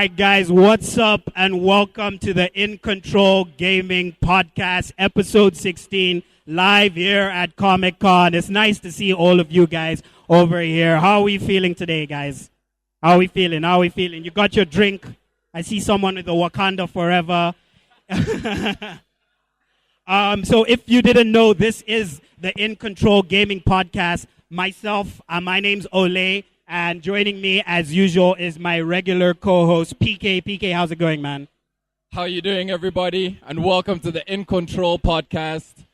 right, guys, what's up? And welcome to the IncntrolGaming podcast, episode 16, live here at Comic Con. It's nice to see all of you guys over here. How are we feeling today, guys? How are we feeling? You got your drink? I see someone with a Wakanda Forever. So if you didn't know, this is the IncntrolGaming podcast. Myself, my name's Ole. And joining me, as usual, is my regular co-host, PK. PK, how's it going, man? How you doing, everybody? And welcome to the InCntrl podcast.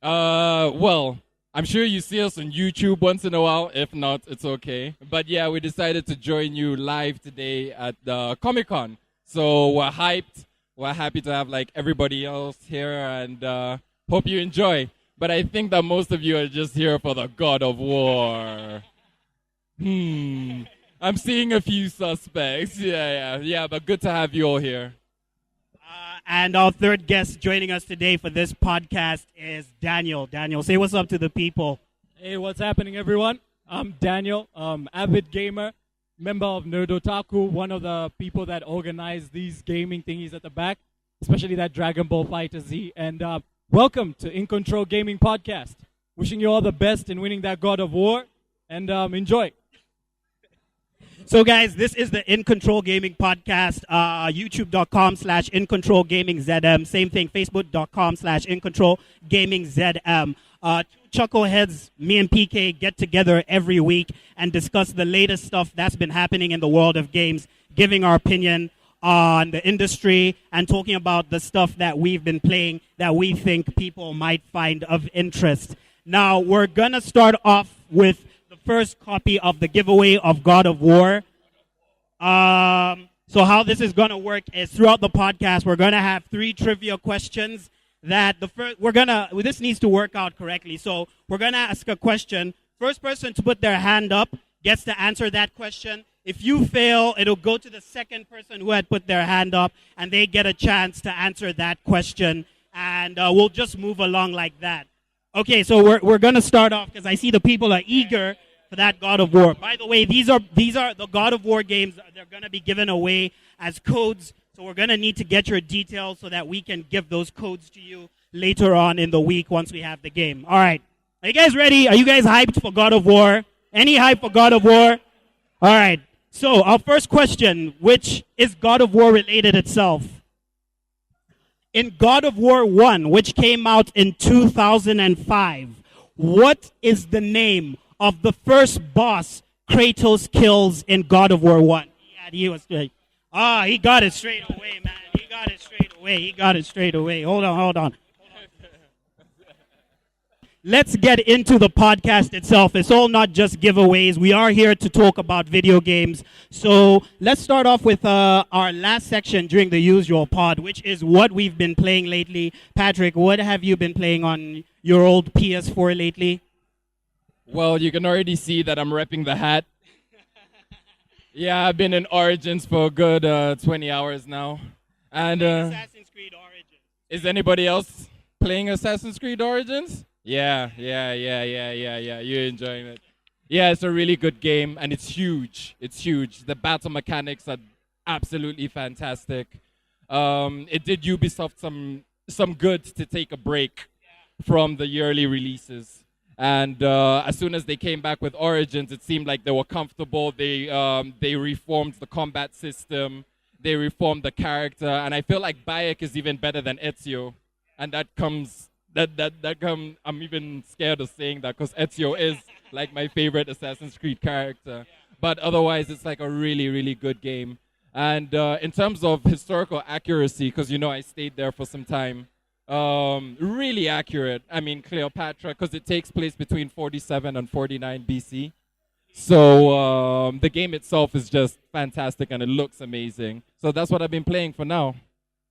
Well, I'm sure you see us on YouTube once in a while. If not, it's okay. But yeah, we decided to join you live today at the Comic-Con. So we're hyped. We're happy to have like everybody else here and hope you enjoy. But I think that most of you are just here for the God of War. I'm seeing a few suspects. Yeah, but good to have you all here. And our third guest joining us today for this podcast is Daniel. Daniel, say what's up to the people. Hey, what's happening, everyone? I'm Daniel, avid gamer, member of Nerd Otaku, one of the people that organize these gaming thingies at the back, especially that Dragon Ball FighterZ. And welcome to IncntrolGaming podcast. Wishing you all the best in winning that God of War, and enjoy. So, guys, this is the IncntrolGaming podcast, youtube.com/IncntrolGamingZM. Same thing, facebook.com/IncntrolGamingZM. Two chuckleheads, me and PK, get together every week and discuss the latest stuff that's been happening in the world of games, giving our opinion on the industry and talking about the stuff that we've been playing that we think people might find of interest. Now, we're going to start off with first copy of the giveaway of God of War. So how this is going to work is throughout the podcast, we're going to have 3 trivia questions that this needs to work out correctly. So we're going to ask a question. First person to put their hand up gets to answer that question. If you fail, it'll go to the second person who had put their hand up, and they get a chance to answer that question. And we'll just move along like that. Okay, so we're going to start off because I see the people are eager for that God of War. By the way, these are the God of War games. They're going to be given away as codes, so we're going to need to get your details so that we can give those codes to you later on in the week once we have the game. All right. Are you guys ready? Are you guys hyped for God of War? Any hype for God of War? All right. So our first question, which is God of War related itself. In God of War 1, which came out in 2005, what is the name of the first boss Kratos kills in God of War 1? He was straight. He got it straight away, man. He got it straight away. Hold on. Let's get into the podcast itself. It's all not just giveaways. We are here to talk about video games. So let's start off with our last section during the usual pod, which is what we've been playing lately. Patrick, what have you been playing on your old PS4 lately? Well, you can already see that I'm repping the hat. Yeah, I've been in Origins for a good 20 hours now. And Assassin's Creed Origins. Is anybody else playing Assassin's Creed Origins? Yeah. You're enjoying it. Yeah, it's a really good game, and it's huge. The battle mechanics are absolutely fantastic. It did Ubisoft some good to take a break from the yearly releases. And as soon as they came back with Origins, it seemed like they were comfortable. They reformed the combat system. They reformed the character. And I feel like Bayek is even better than Ezio. And I'm even scared of saying that because Ezio is like my favorite Assassin's Creed character. But otherwise, it's like a really, really good game. And in terms of historical accuracy, because, I stayed there for some time, really accurate. I mean, Cleopatra, because it takes place between 47 and 49 BC. So the game itself is just fantastic and it looks amazing. So that's what I've been playing for now.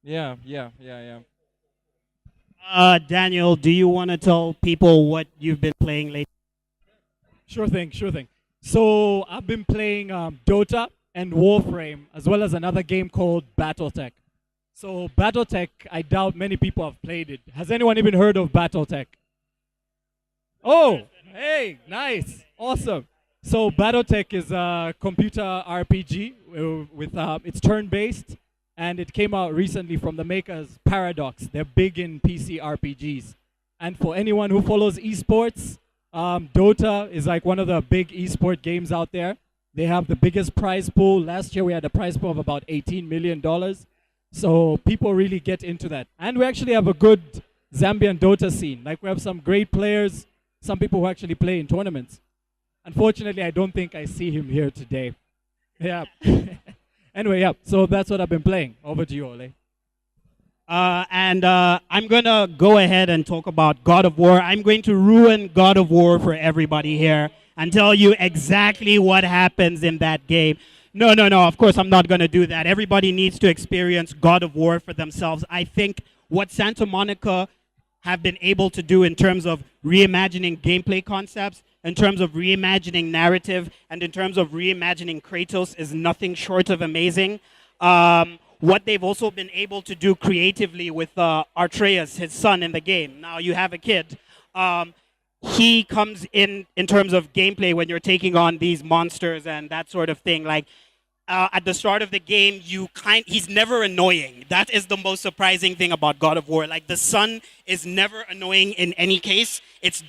Yeah. Daniel, do you want to tell people what you've been playing lately? Sure thing. So I've been playing Dota and Warframe, as well as another game called Battletech. So Battletech, I doubt many people have played it. Has anyone even heard of Battletech? Oh, hey, nice, awesome. So BattleTech is a computer RPG with it's turn-based, and it came out recently from the makers Paradox. They're big in PC RPGs, and for anyone who follows esports, Dota is like one of the big esport games out there. They have the biggest prize pool. Last year we had a prize pool of about $18 million. So people really get into that, and we actually have a good Zambian Dota scene. Like we have some great players, some people who actually play in tournaments. Unfortunately, I don't think I see him here today. Yeah. Anyway, yeah. So that's what I've been playing. Over to you, Ole. I'm going to go ahead and talk about God of War. I'm going to ruin God of War for everybody here and tell you exactly what happens in that game. No. Of course, I'm not going to do that. Everybody needs to experience God of War for themselves. I think what Santa Monica have been able to do in terms of reimagining gameplay concepts, in terms of reimagining narrative, and in terms of reimagining Kratos is nothing short of amazing. What they've also been able to do creatively with Atreus, his son in the game. Now you have a kid. He comes in terms of gameplay when you're taking on these monsters and that sort of thing. Like at the start of the game, he's never annoying. That is the most surprising thing about God of War. Like the son is never annoying in any case. It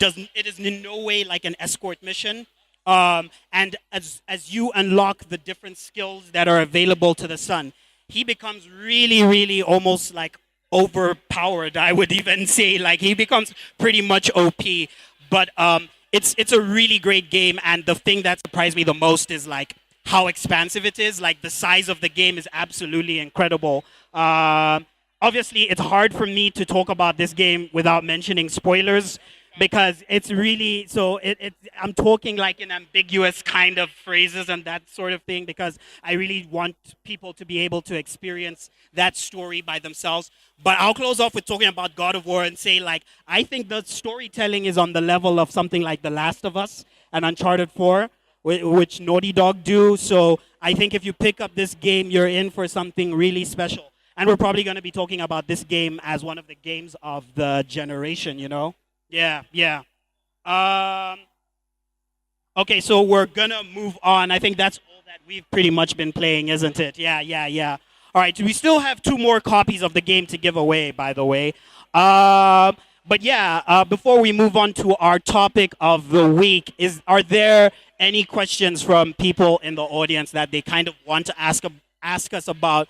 is in no way like an escort mission. And as you unlock the different skills that are available to the son, he becomes really, really almost like overpowered, I would even say. Like he becomes pretty much OP. But it's a really great game, and the thing that surprised me the most is like how expansive it is. Like the size of the game is absolutely incredible. Obviously, it's hard for me to talk about this game without mentioning spoilers, because it's really I'm talking like in ambiguous kind of phrases and that sort of thing, because I really want people to be able to experience that story by themselves. But I'll close off with talking about God of War and say, like, I think the storytelling is on the level of something like The Last of Us and Uncharted 4, which Naughty Dog do. So I think if you pick up this game, you're in for something really special. And we're probably going to be talking about this game as one of the games of the generation, you know? Yeah. Okay, so we're going to move on. I think that's all that we've pretty much been playing, isn't it? Yeah. All right, we still have 2 more copies of the game to give away, by the way. But yeah, before we move on to our topic of the week, are there any questions from people in the audience that they kind of want to ask us about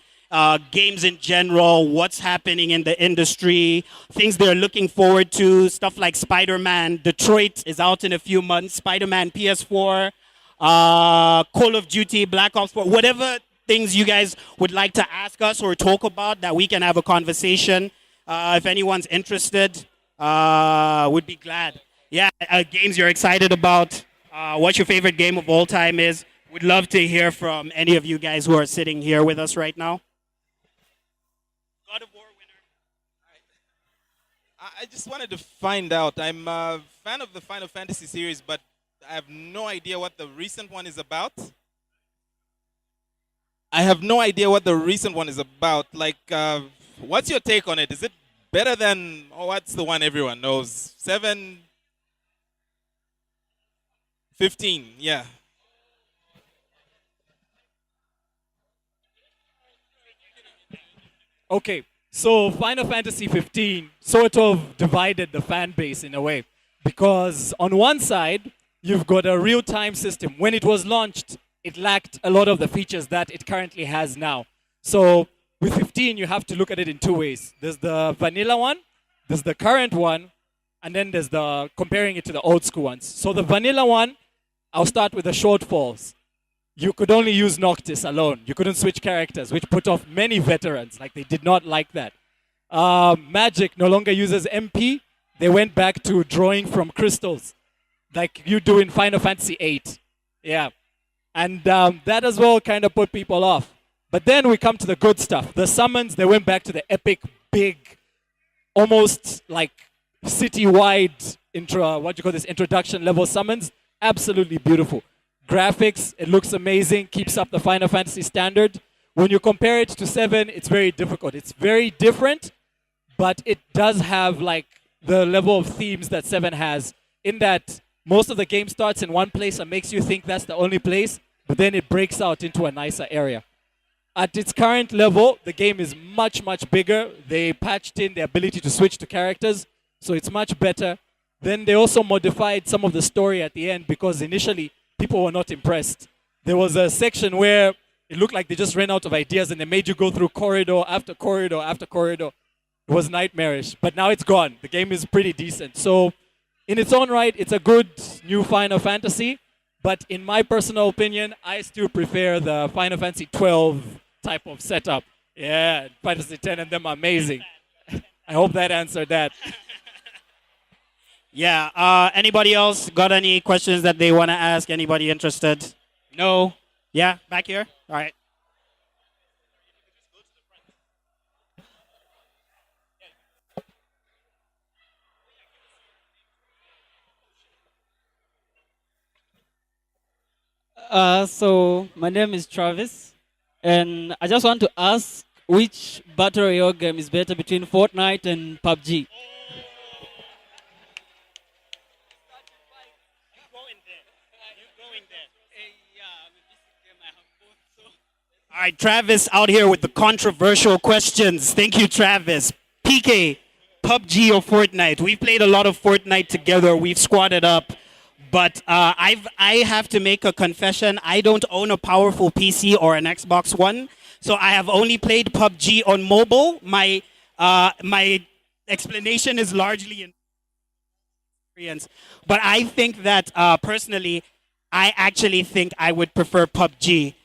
games in general, what's happening in the industry, things they're looking forward to, stuff like Spider-Man. Detroit is out in a few months. Spider-Man PS4, Call of Duty, Black Ops 4, whatever things you guys would like to ask us or talk about that we can have a conversation. If anyone's interested, would be glad. Yeah, games you're excited about, what your favorite game of all time is. Would love to hear from any of you guys who are sitting here with us right now. God of War winner. I just wanted to find out. I'm a fan of the Final Fantasy series, but I have no idea what the recent one is about. Like, what's your take on it? Is it better than, what's the one everyone knows? 7, 15, yeah. Okay, so Final Fantasy 15 sort of divided the fan base in a way, because on one side, you've got a real-time system. When it was launched, it lacked a lot of the features that it currently has now. So with 15, you have to look at it in 2 ways. There's the vanilla one, there's the current one, and then there's the comparing it to the old school ones. So the vanilla one, I'll start with the shortfalls. You could only use Noctis alone. You couldn't switch characters, which put off many veterans. Like, they did not like that. Magic no longer uses MP. They went back to drawing from crystals, like you do in Final Fantasy VIII. Yeah. And that as well kind of put people off. But then we come to the good stuff. The summons, they went back to the epic, big, almost like city-wide introduction level summons. Absolutely beautiful. Graphics, it looks amazing, keeps up the Final Fantasy standard. When you compare it to 7, it's very difficult. It's very different, but it does have like the level of themes that 7 has, in that Most of the game starts in one place and makes you think that's the only place, but then it breaks out into a nicer area. At its current level, the game is much, much bigger. They patched in the ability to switch to characters, so it's much better. Then they also modified some of the story at the end because initially people were not impressed. There was a section where it looked like they just ran out of ideas and they made you go through corridor after corridor after corridor. It was nightmarish, but now it's gone. The game is pretty decent. So in its own right, it's a good new Final Fantasy, but in my personal opinion, I still prefer the Final Fantasy 12 type of setup. Yeah, Final Fantasy 10 and them are amazing. I hope that answered that. Yeah. Anybody else got any questions that they want to ask? Anybody interested? No? Yeah, back here? All right. So my name is Travis, and I just want to ask which battle royale game is better between Fortnite and PUBG? All right, Travis out here with the controversial questions. Thank you, Travis. PK, PUBG or Fortnite? We've played a lot of Fortnite together. We've squatted up. But I have to make a confession. I don't own a powerful PC or an Xbox One. So I have only played PUBG on mobile. My explanation is largely in experience. But I think that personally, I actually think I would prefer PUBG.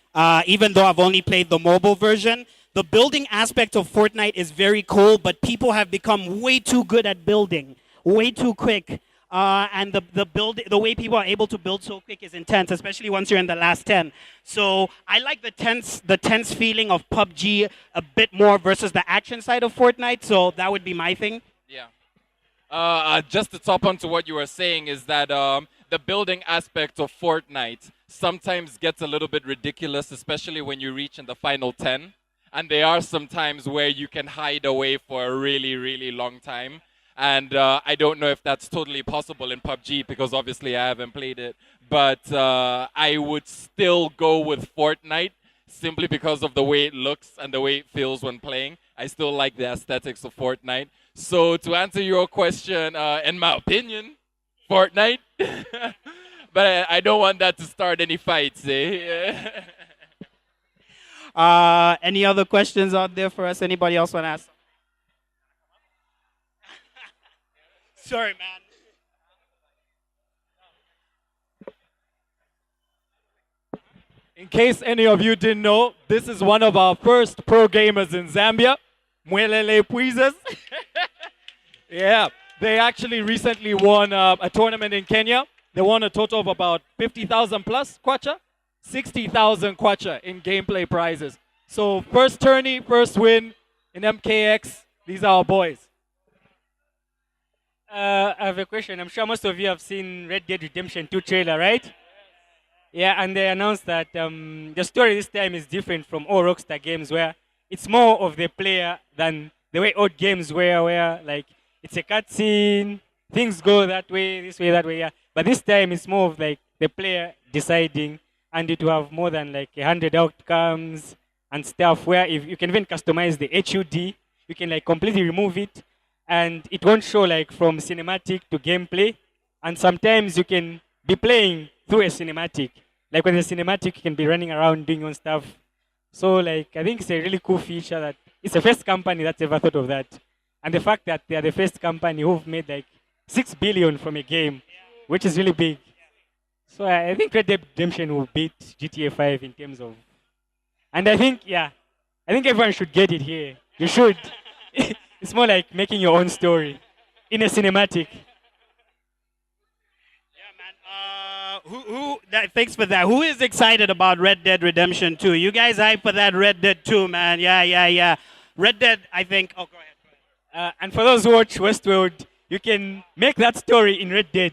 Even though I've only played the mobile version. The building aspect of Fortnite is very cool, but people have become way too good at building, way too quick. And the way people are able to build so quick is intense, especially once you're in the last 10. So I like the tense feeling of PUBG a bit more versus the action side of Fortnite. So that would be my thing. Yeah. Just to top onto what you were saying is that the building aspect of Fortnite sometimes gets a little bit ridiculous, especially when you reach in the final 10. And there are some times where you can hide away for a really, really long time. And I don't know if that's totally possible in PUBG because obviously I haven't played it. But I would still go with Fortnite simply because of the way it looks and the way it feels when playing. I still like the aesthetics of Fortnite. So to answer your question, in my opinion, Fortnite. But I don't want that to start any fights, eh? Any other questions out there for us? Anybody else want to ask? Sorry, man. In case any of you didn't know, this is one of our first pro gamers in Zambia. Mwelele Puizas. Yeah, they actually recently won a tournament in Kenya. They won a total of about 50,000 plus kwacha, 60,000 kwacha in gameplay prizes. So first tourney, first win in MKX. These are our boys. I have a question. I'm sure most of you have seen Red Dead Redemption 2 trailer, right? Yeah, and they announced that the story this time is different from all Rockstar games where it's more of the player than the way old games were, where like it's a cutscene, things go that way, this way, that way, yeah. But this time it's more of like the player deciding, and it will have more than like 100 outcomes and stuff where if you can even customize the HUD, you can like completely remove it, and it won't show like from cinematic to gameplay. And sometimes you can be playing through a cinematic. Like when the cinematic, you can be running around doing your own stuff. So like I think it's a really cool feature that it's the first company that's ever thought of that. And the fact that they are the first company who've made like 6 billion from a game, which is really big. So I think Red Dead Redemption will beat GTA 5 in terms of... And I think, yeah, I think everyone should get it here. You should. It's more like making your own story in a cinematic. Thanks for that. Who is excited about Red Dead Redemption 2? You guys hype for that Red Dead 2, man. Yeah. Red Dead, I think... Oh, go ahead. And for those who watch Westworld, you can make that story in Red Dead.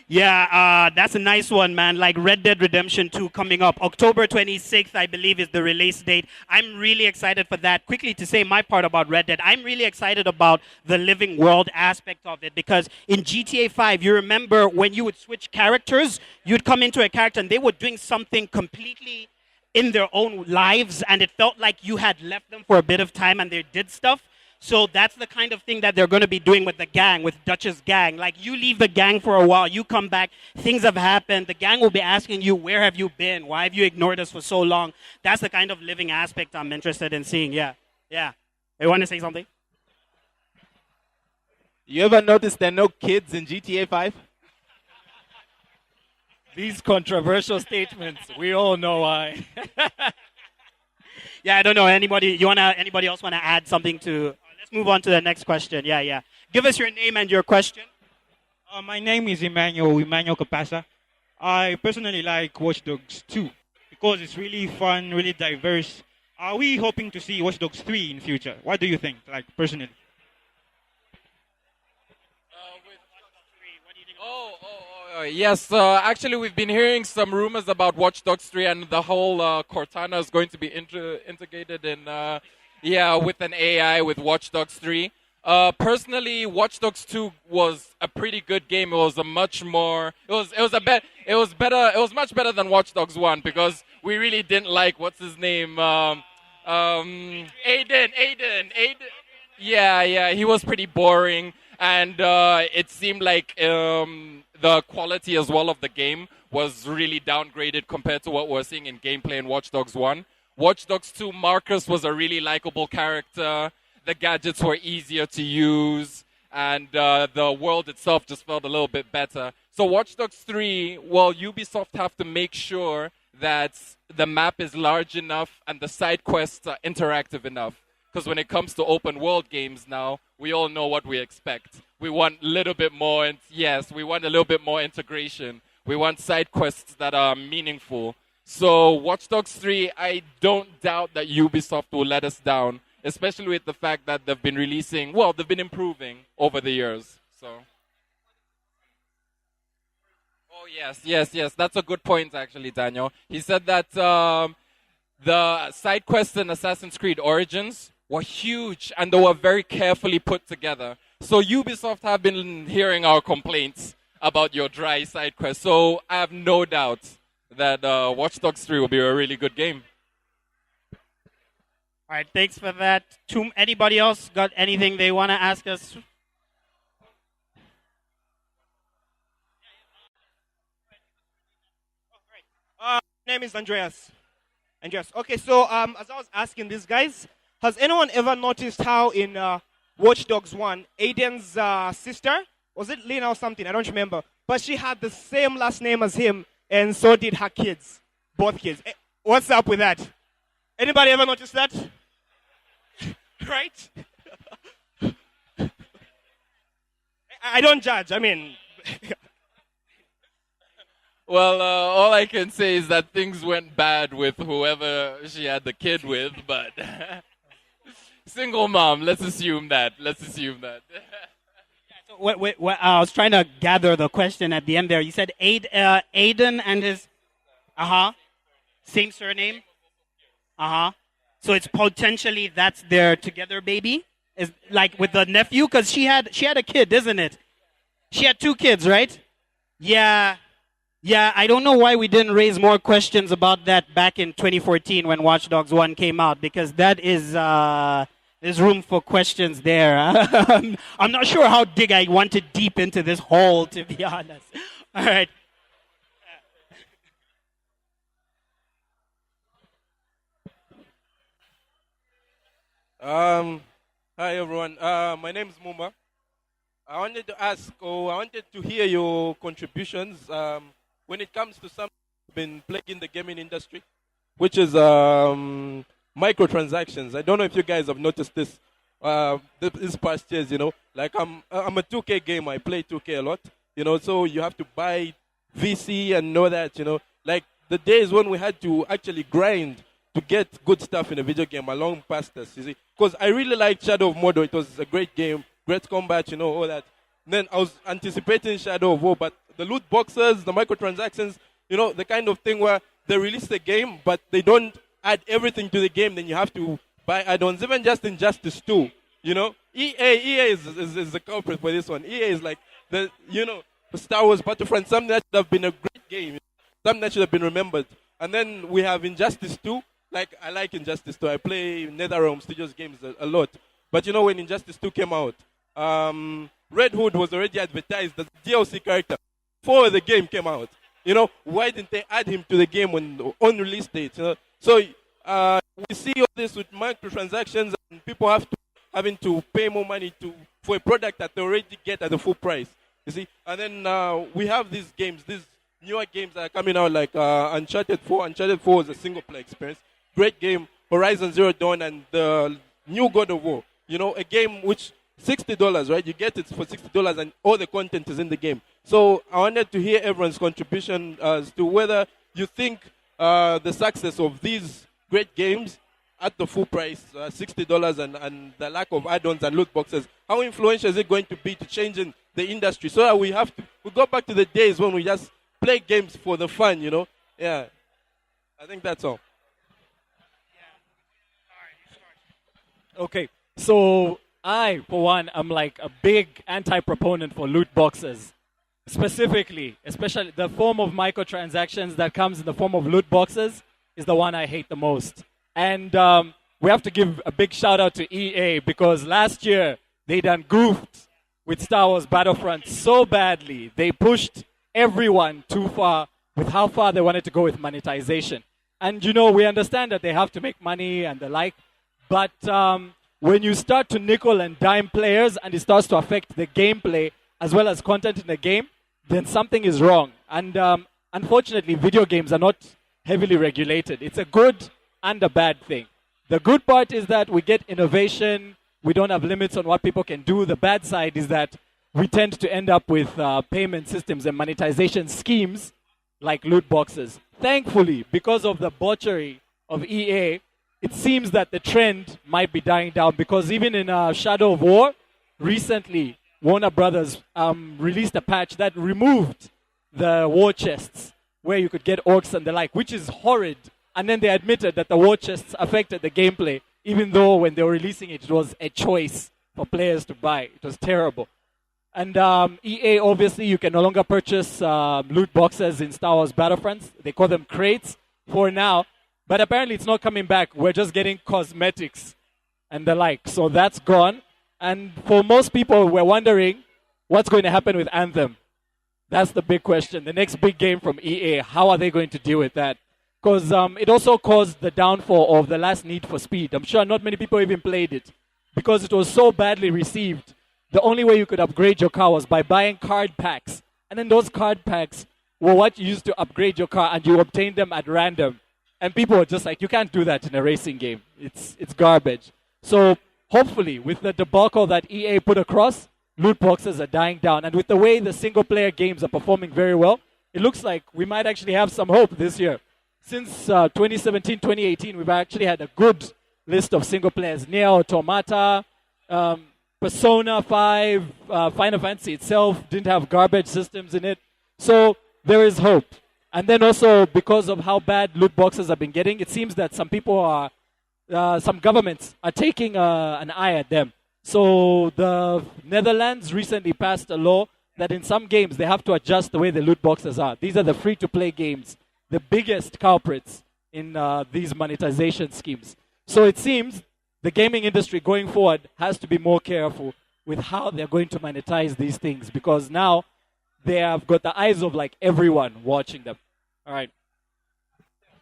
Yeah, that's a nice one, man. Like Red Dead Redemption 2 coming up. October 26th, I believe, is the release date. I'm really excited for that. Quickly to say my part about Red Dead, I'm really excited about the living world aspect of it because in GTA 5, you remember when you would switch characters, you'd come into a character and they were doing something completely in their own lives and it felt like you had left them for a bit of time and they did stuff. So that's the kind of thing that they're going to be doing with the gang, with Dutch's gang. Like, you leave the gang for a while, you come back, things have happened. The gang will be asking you, where have you been? Why have you ignored us for so long? That's the kind of living aspect I'm interested in seeing, yeah. Yeah. You want to say something? You ever noticed there are no kids in GTA 5? These controversial statements, we all know why. Yeah, I don't know. Anybody else want to add something to... Let's move on to the next question. Yeah. Give us your name and your question. My name is Emmanuel Capasa. I personally like Watch Dogs 2 because it's really fun, really diverse. Are we hoping to see Watch Dogs 3 in future? What do you think, like, personally? Yes, actually we've been hearing some rumors about Watch Dogs 3 and the whole Cortana is going to be integrated in, with an AI with Watch Dogs 3. Personally, Watch Dogs 2 was a pretty good game. It was a much more, it was much better than Watch Dogs 1 because we really didn't like, what's his name, Aiden. Yeah, he was pretty boring and it seemed like the quality as well of the game was really downgraded compared to what we're seeing in gameplay in Watch Dogs 1. Watch Dogs 2, Marcus was a really likable character. The gadgets were easier to use. And the world itself just felt a little bit better. So Watch Dogs 3, well, Ubisoft have to make sure that the map is large enough and the side quests are interactive enough. Because when it comes to open world games now, we all know what we expect. We want a little bit more, we want a little bit more integration. We want side quests that are meaningful. So Watch Dogs 3, I don't doubt that Ubisoft will let us down, especially with the fact that they've been they've been improving over the years. So. Oh, yes. That's a good point, actually, Daniel. He said that the side quests in Assassin's Creed Origins were huge and they were very carefully put together. So Ubisoft have been hearing our complaints about your dry side quests. So I have no doubt that Watch Dogs 3 will be a really good game. All right, thanks for that. Anybody else got anything they want to ask us? My name is Andreas. Okay, so as I was asking these guys, has anyone ever noticed how in Watch Dogs 1, Aiden's sister, was it Lena or something? I don't remember. But she had the same last name as him, and so did her kids, both kids. What's up with that? Anybody ever noticed that? Right? I don't judge. I mean... Well, all I can say is that things went bad with whoever she had the kid with, but single mom, let's assume that. I was trying to gather the question at the end there. You said Aiden and his, same surname? So it's potentially that's their together baby? Is like with the nephew? Because she had a kid, isn't it? She had 2 kids, right? Yeah, I don't know why we didn't raise more questions about that back in 2014 when Watch Dogs 1 came out, because that is, there's room for questions there. I'm not sure how I wanted deep into this hole, to be honest. All right. Hi everyone. My name is Mumba. I wanted to hear your contributions when it comes to something been plaguing the gaming industry, which is microtransactions. I don't know if you guys have noticed this these past years. Like I'm a 2K gamer. I play 2K a lot. So you have to buy VC and know that. Like the days when we had to actually grind to get good stuff in a video game are long past us. You see, because I really liked Shadow of Mordor. It was a great game, great combat. All that. Then I was anticipating Shadow of War, but the loot boxes, the microtransactions, the kind of thing where they release the game, but they don't add everything to the game, then you have to buy add-ons, even just Injustice 2, EA is the culprit for this one. EA is like, for Star Wars Battlefront, something that should have been a great game, something that should have been remembered. And then we have Injustice 2. I like Injustice 2. I play NetherRealm Studios games a lot. But when Injustice 2 came out, Red Hood was already advertised as a DLC character before the game came out. Why didn't they add him to the game on release date? So we see all this with microtransactions, and people having to pay more money for a product that they already get at the full price. You see, and then we have these games, these newer games that are coming out, like Uncharted 4. Uncharted 4 is a single-player experience, great game. Horizon Zero Dawn and the new God of War. A game which $60, right? You get it for $60, and all the content is in the game. So I wanted to hear everyone's contribution as to whether you think the success of these great games at the full price, $60, and the lack of add-ons and loot boxes, how influential is it going to be to changing the industry? So that we go back to the days when we just play games for the fun, Yeah, I think that's all. Okay, so I, for one, am like a big anti-proponent for loot boxes. Especially the form of microtransactions that comes in the form of loot boxes is the one I hate the most. And we have to give a big shout out to EA, because last year they done goofed with Star Wars Battlefront so badly. They pushed everyone too far with how far they wanted to go with monetization. And we understand that they have to make money and the like, but when you start to nickel and dime players and it starts to affect the gameplay as well as content in the game, then something is wrong. And unfortunately, video games are not heavily regulated. It's a good and a bad thing. The good part is that we get innovation. We don't have limits on what people can do. The bad side is that we tend to end up with payment systems and monetization schemes like loot boxes. Thankfully, because of the butchery of EA, it seems that the trend might be dying down, because even in Shadow of War, recently, Warner Brothers released a patch that removed the war chests where you could get orcs and the like, which is horrid. And then they admitted that the war chests affected the gameplay, even though when they were releasing it, it was a choice for players to buy. It was terrible. And EA, obviously, you can no longer purchase loot boxes in Star Wars Battlefronts. They call them crates for now. But apparently it's not coming back. We're just getting cosmetics and the like. So that's gone. And for most people, we're wondering what's going to happen with Anthem. That's the big question. The next big game from EA, how are they going to deal with that? Because it also caused the downfall of The Last Need for Speed. I'm sure not many people even played it, because it was so badly received. The only way you could upgrade your car was by buying card packs. And then those card packs were what you used to upgrade your car, and you obtained them at random. And people were just like, you can't do that in a racing game. It's garbage. So hopefully, with the debacle that EA put across, loot boxes are dying down. And with the way the single-player games are performing very well, it looks like we might actually have some hope this year. Since 2017, 2018, we've actually had a good list of single players. Nier Automata, Persona 5, Final Fantasy itself didn't have garbage systems in it. So there is hope. And then also, because of how bad loot boxes have been getting, it seems that some governments are taking an eye at them. So the Netherlands recently passed a law that in some games they have to adjust the way the loot boxes are. These are the free-to-play games, the biggest culprits in these monetization schemes. So it seems the gaming industry going forward has to be more careful with how they're going to monetize these things, because now they have got the eyes of like everyone watching them. All right.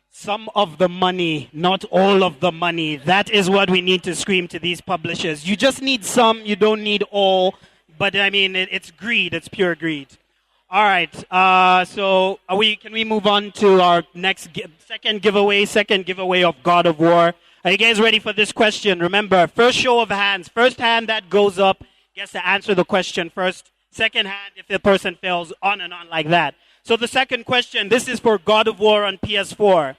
Some of the money, not all of the money. That is what we need to scream to these publishers. You just need some, you don't need all. But I mean, it's greed, it's pure greed. All right, so can we move on to our next second giveaway of God of War. Are you guys ready for this question? Remember, first show of hands. First hand that goes up gets to answer the question first. Second hand, if the person fails, on and on like that. So the second question, this is for God of War on PS4.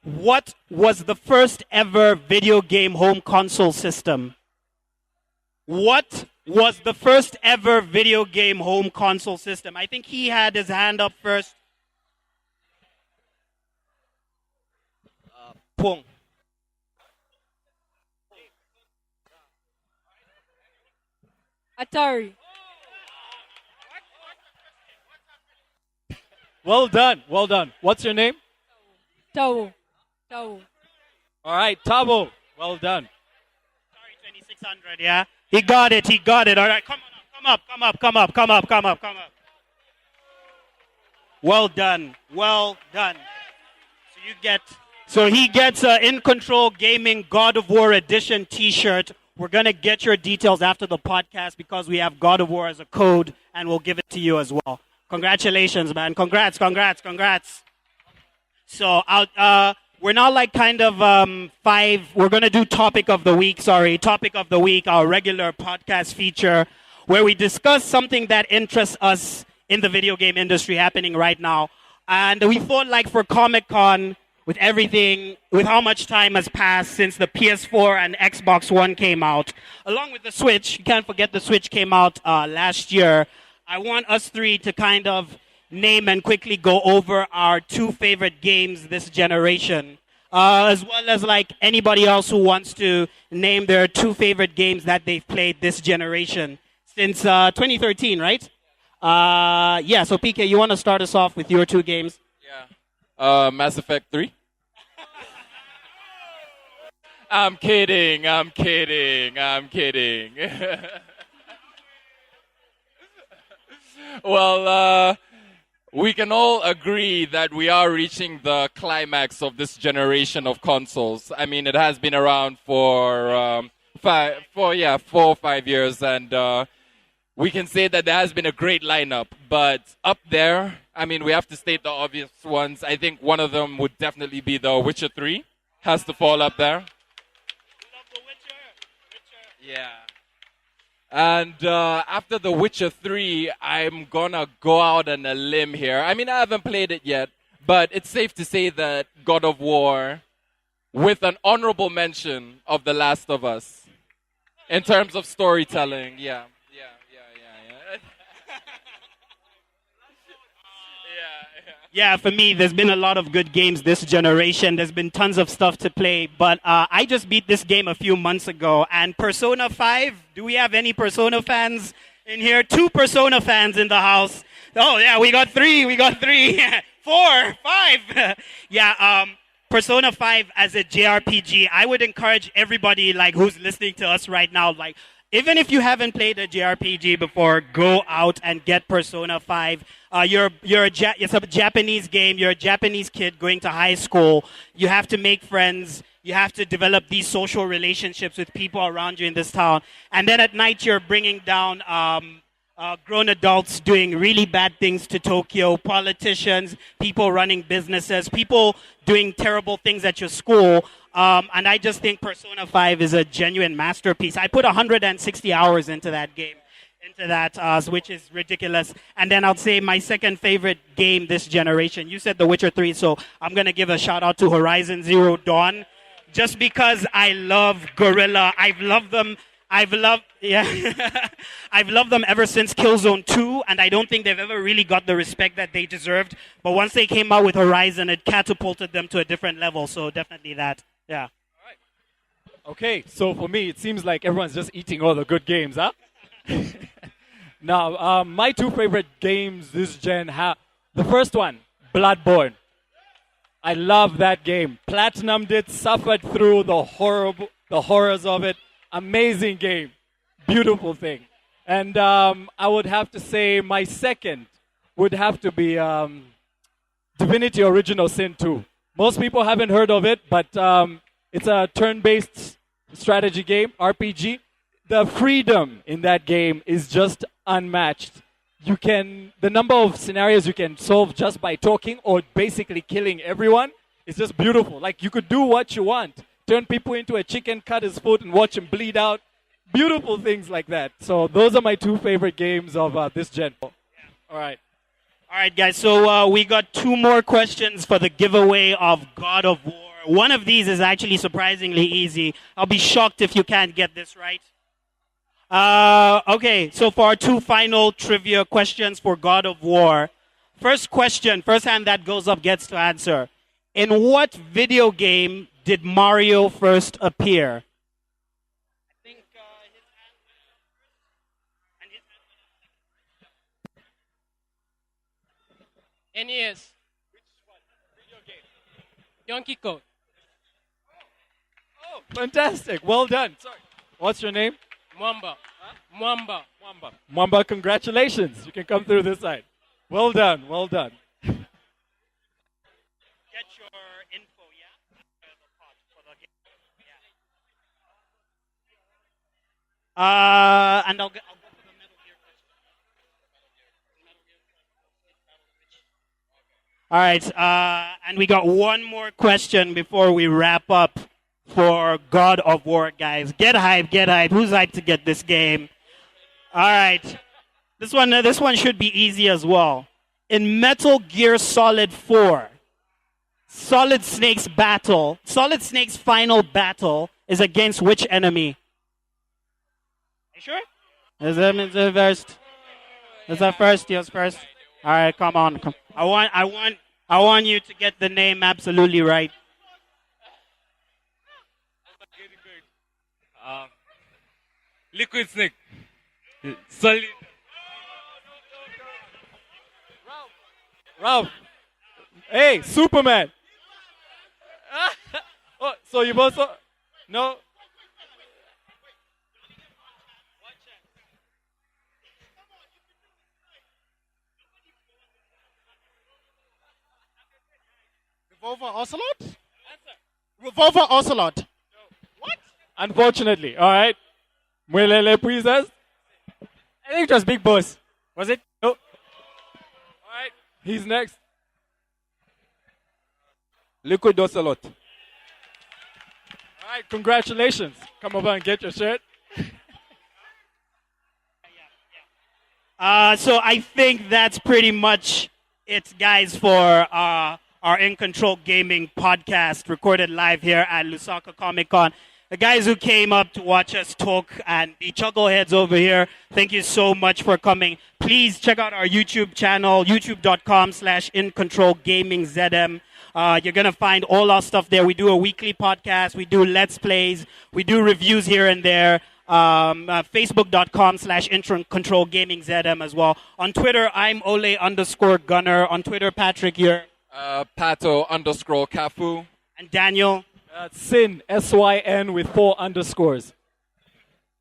What was the first ever video game home console system? What was the first ever video game home console system? I think he had his hand up first. Pong. Atari. Well done. Well done. What's your name? Tao. Tao. All right, Tabo. Well done. Sorry, 2600, yeah? He got it. All right, come up. Well done. So he gets an IncntrolGaming God of War Edition t-shirt. We're going to get your details after the podcast because we have God of War as a code, and we'll give it to you as well. Congratulations, man. Congrats. So we're now like kind of we're going to do Topic of the Week, our regular podcast feature where we discuss something that interests us in the video game industry happening right now. And we thought like for Comic-Con, with everything, with how much time has passed since the PS4 and Xbox One came out, along with the Switch, you can't forget the Switch came out last year, I want us three to kind of name and quickly go over our two favorite games this generation, as well as like anybody else who wants to name their two favorite games that they've played this generation since 2013, right? Yeah, so PK, you want to start us off with your two games? Mass Effect 3. I'm kidding. Well, we can all agree that we are reaching the climax of this generation of consoles. I mean, it has been around for 4 or 5 years, and we can say that there has been a great lineup. But up there, I mean, we have to state the obvious ones. I think one of them would definitely be The Witcher 3. Has to fall up there. Yeah. And after The Witcher 3, I'm going to go out on a limb here. I mean, I haven't played it yet, but it's safe to say that God of War, with an honorable mention of The Last of Us, in terms of storytelling, yeah. Yeah, for me, there's been a lot of good games this generation. There's been tons of stuff to play. But I just beat this game a few months ago. And Persona 5, do we have any Persona fans in here? 2 Persona fans in the house. Oh, yeah, we got 3. 4, 5. Yeah, Persona 5 as a JRPG, I would encourage everybody like who's listening to us right now, like, even if you haven't played a JRPG before, go out and get Persona 5. It's a Japanese game. You're a Japanese kid going to high school. You have to make friends. You have to develop these social relationships with people around you in this town. And then at night, you're bringing down grown adults doing really bad things to Tokyo, politicians, people running businesses, people doing terrible things at your school. And I just think Persona 5 is a genuine masterpiece. I put 160 hours into that game, which is ridiculous. And then I'll say my second favorite game this generation. You said The Witcher 3, so I'm going to give a shout out to Horizon Zero Dawn. Just because I love Guerrilla. I've loved them ever since Killzone 2, and I don't think they've ever really got the respect that they deserved. But once they came out with Horizon, it catapulted them to a different level. So definitely that. Yeah. All right. Okay, so for me, it seems like everyone's just eating all the good games, huh? Now, my two favorite games this gen the first one, Bloodborne. I love that game. Platinumed it, suffered through the horrors of it. Amazing game. Beautiful thing. And I would have to say my second would have to be Divinity Original Sin 2. Most people haven't heard of it, but it's a turn-based strategy game, RPG. The freedom in that game is just unmatched. The number of scenarios you can solve just by talking or basically killing everyone is just beautiful. Like, you could do what you want. Turn people into a chicken, cut his foot, and watch him bleed out. Beautiful things like that. So those are my two favorite games of this gen. All right. All right, guys. So we got 2 more questions for the giveaway of God of War. One of these is actually surprisingly easy. I'll be shocked if you can't get this right. Okay, so for our two final trivia questions for God of War. First question, first hand that goes up gets to answer. In what video game did Mario first appear? NES. Donkey Kong. Fantastic. Well done. Sorry. What's your name? Mwamba. Mwamba. Mwamba. Mwamba, congratulations. You can come through this side. Well done. Well done. Get your info, yeah? And I'll go for the Metal Gear question. All right, and we got one more question before we wrap up for God of War, guys. Get hype, get hype. Who's hyped to get this game? All right, this one should be easy as well. In Metal Gear Solid 4, Solid Snake's final battle is against which enemy? You sure? Is it first? Is that first? Yes, first. All right, come on. I want you to get the name absolutely right. Liquid Snake. Solid. Ralph. Hey, Superman. Oh, so you both saw? No? Revolver Ocelot? Revolver Ocelot. What? Unfortunately. All right. Mwelele Puizas. I think it was Big Boss. Was it? No. All right. He's next. Liquid Ocelot. All right. Congratulations. Come over and get your shirt. So I think that's pretty much it, guys, for our IncntrolGaming podcast recorded live here at Lusaka Comic Con. The guys who came up to watch us talk and the chuckleheads over here, thank you so much for coming. Please check out our YouTube channel, youtube.com/IncntrolGamingZM. You're going to find all our stuff there. We do a weekly podcast. We do Let's Plays. We do reviews here and there. Facebook.com/IncntrolGamingZM as well. On Twitter, I'm Ole_Gunner. On Twitter, Patrick here. Pato_Kafu. And Daniel. Sin, SYN with 4 underscores.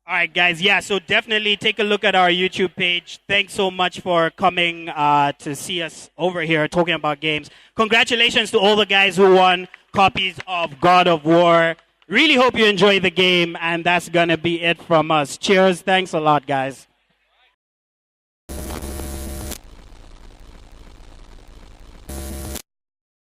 All right, guys. Yeah, so definitely take a look at our YouTube page. Thanks so much for coming to see us over here talking about games. Congratulations to all the guys who won copies of God of War. Really hope you enjoy the game, and that's going to be it from us. Cheers. Thanks a lot, guys.